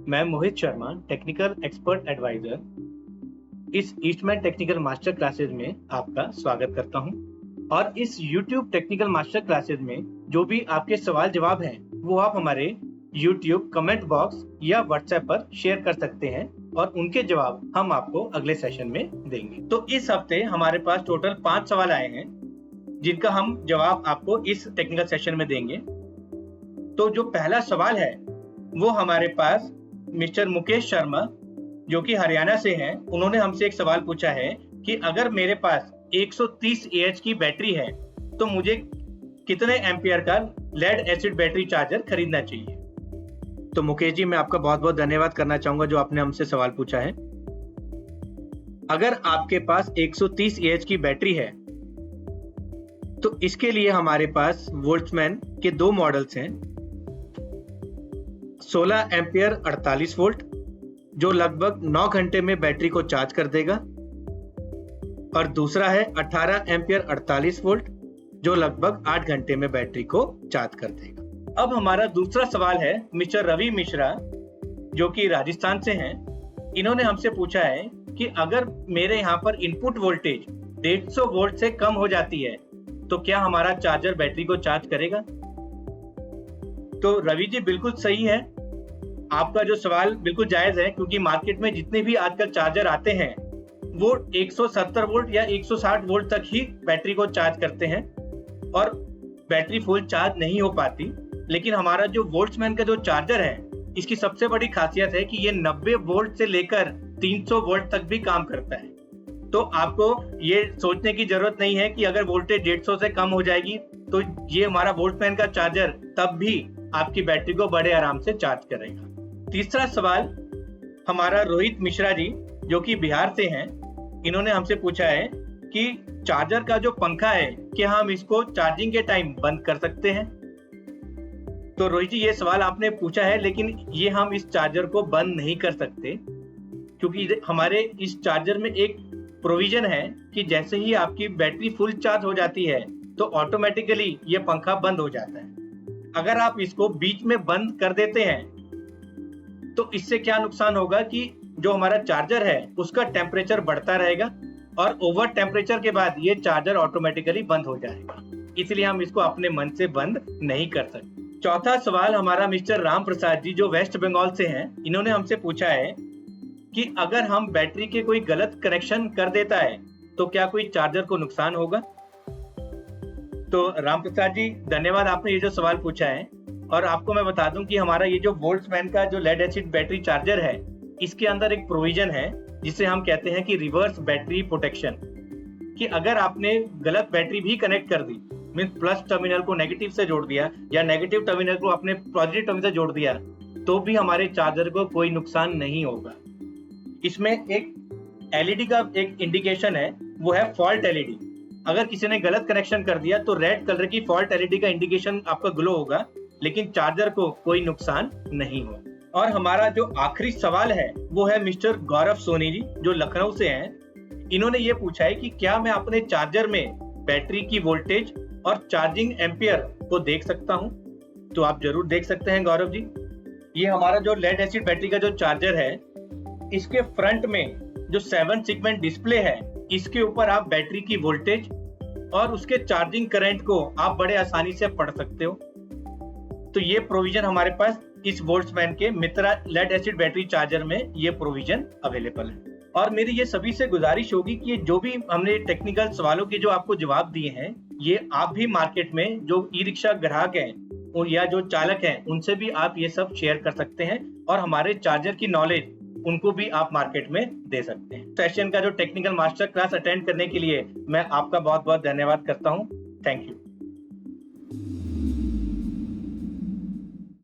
मैं Mohit Sharma, technical expert adviser, इस Eastman technical master classes में आपका स्वागत करता हूं। और इस YouTube टेक्निकल मास्टर क्लासेज में जो भी आपके सवाल जवाब हैं वो आप हमारे YouTube कमेंट बॉक्स या WhatsApp पर शेयर कर सकते हैं और उनके जवाब हम आपको अगले सेशन में देंगे। तो इस हफ्ते हमारे पास टोटल 5 सवाल आए हैं जिनका हम जवाब आपको इस टेक्निकल सेशन में देंगे। तो जो पहला सवाल है वो हमारे पास मिस्टर मुकेश शर्मा जो कि हरियाणा से हैं, उन्होंने हमसे एक सवाल पूछा है कि अगर मेरे पास 130 AH की बैटरी है तो मुझे कितने एम्पियर का लेड एसिड बैटरी चार्जर खरीदना चाहिए। तो मुकेश जी, मैं आपका बहुत बहुत धन्यवाद करना चाहूंगा जो आपने हमसे सवाल पूछा है। अगर आपके पास 130 AH की बैटरी है तो इसके लिए हमारे पास वोल्ट्समैन के 2 मॉडल्स हैं। 16 एम्पियर 48 वोल्ट जो लगभग 9 घंटे में बैटरी को चार्ज कर देगा, और दूसरा है 18 एम्पियर 48 वोल्ट जो लगभग 8 घंटे में बैटरी को चार्ज कर देगा। अब हमारा दूसरा सवाल है मिस्टर रवि मिश्रा जो कि राजस्थान से हैं। इन्होंने हमसे पूछा है कि अगर मेरे यहाँ पर इनपुट वोल्टेज 150 वोल्ट से कम हो जाती है तो क्या हमारा चार्जर बैटरी को चार्ज करेगा। तो रवि जी, बिल्कुल सही है, आपका जो सवाल बिल्कुल जायज है, क्योंकि मार्केट में जितने भी आजकल चार्जर आते हैं वो 170 वोल्ट या 160 वोल्ट तक ही बैटरी को चार्ज करते हैं और बैटरी फुल चार्ज नहीं हो पाती। लेकिन हमारा जो वोल्ट्समैन का जो चार्जर है, इसकी सबसे बड़ी खासियत है कि ये 90 वोल्ट से लेकर 300 वोल्ट तक भी काम करता है। तो आपको ये सोचने की जरूरत नहीं है कि अगर वोल्टेज 150 से कम हो जाएगी तो ये हमारा वोल्ट्समैन का चार्जर तब भी आपकी बैटरी को बड़े आराम से चार्ज करेगा। तीसरा सवाल हमारा रोहित मिश्रा जी जो कि बिहार से हैं, इन्होंने हमसे पूछा है कि चार्जर का जो पंखा है क्या हम इसको चार्जिंग के टाइम बंद कर सकते हैं। तो रोहित जी, ये सवाल आपने पूछा है, लेकिन ये हम इस चार्जर को बंद नहीं कर सकते, क्योंकि हमारे इस चार्जर में एक प्रोविजन है कि जैसे ही आपकी बैटरी फुल चार्ज हो जाती है तो ऑटोमेटिकली ये पंखा बंद हो जाता है। अगर आप इसको बीच में बंद कर देते हैं तो इससे क्या नुकसान होगा कि जो हमारा चार्जर है उसका टेम्परेचर बढ़ता रहेगा और ओवर टेम्परेचर के बाद ये चार्जर ऑटोमेटिकली बंद हो जाएगा। इसलिए हम इसको अपने मन से बंद नहीं कर सकते। चौथा सवाल हमारा मिस्टर राम प्रसाद जी जो वेस्ट बंगाल से हैं, इन्होंने हमसे पूछा है कि अगर हम बैटरी के कोई गलत कनेक्शन कर देता है तो क्या कोई चार्जर को नुकसान होगा। तो राम प्रसाद जी, धन्यवाद, आपने ये जो सवाल पूछा है। और आपको मैं बता दूं कि हमारा ये जो वोल्ट्समैन का जो लेड एसिड बैटरी चार्जर है, इसके अंदर एक प्रोविजन है जिसे हम कहते हैं कि रिवर्स बैटरी प्रोटेक्शन, कि अगर आपने गलत बैटरी भी कनेक्ट कर दी, मींस प्लस टर्मिनल को नेगेटिव से जोड़ दिया या नेगेटिव टर्मिनल को अपने पॉजिटिव टर्मिनल से जोड़ दिया, तो भी हमारे चार्जर को कोई नुकसान नहीं होगा। इसमें एक LED का एक इंडिकेशन है, वो है फॉल्ट LED। अगर किसी ने गलत कनेक्शन कर दिया तो रेड कलर की फॉल्ट LED का इंडिकेशन आपका ग्लो होगा, लेकिन चार्जर को कोई नुकसान नहीं होगा। और हमारा जो आखिरी सवाल है वो है मिस्टर गौरव सोनी जी जो लखनऊ से हैं। इन्होंने ये पूछा है कि क्या मैं अपने चार्जर में बैटरी की वोल्टेज और चार्जिंग एम्पियर को देख सकता हूं। तो आप जरूर देख सकते हैं गौरव जी। ये हमारा जो लेड एसिड बैटरी का जो चार्जर है, इसके फ्रंट में जो 7 सेगमेंट डिस्प्ले है, इसके ऊपर आप बैटरी की वोल्टेज और उसके चार्जिंग करंट को आप बड़े आसानी से पढ़ सकते हो। तो ये प्रोविजन हमारे पास इस वोल्ट्समैन के मित्रा लेड एसिड बैटरी चार्जर में ये प्रोविजन अवेलेबल है। और मेरी ये सभी से गुजारिश होगी कि जो भी हमने टेक्निकल सवालों के जो आपको जवाब दिए हैं, ये आप भी मार्केट में जो ई रिक्शा ग्राहक हैं या जो चालक हैं उनसे भी आप ये सब शेयर कर सकते हैं और हमारे चार्जर की नॉलेज उनको भी आप मार्केट में दे सकते हैं। सेशन का जो टेक्निकल मास्टर क्लास अटेंड करने के लिए मैं आपका बहुत बहुत धन्यवाद करता हूँ। Thank you.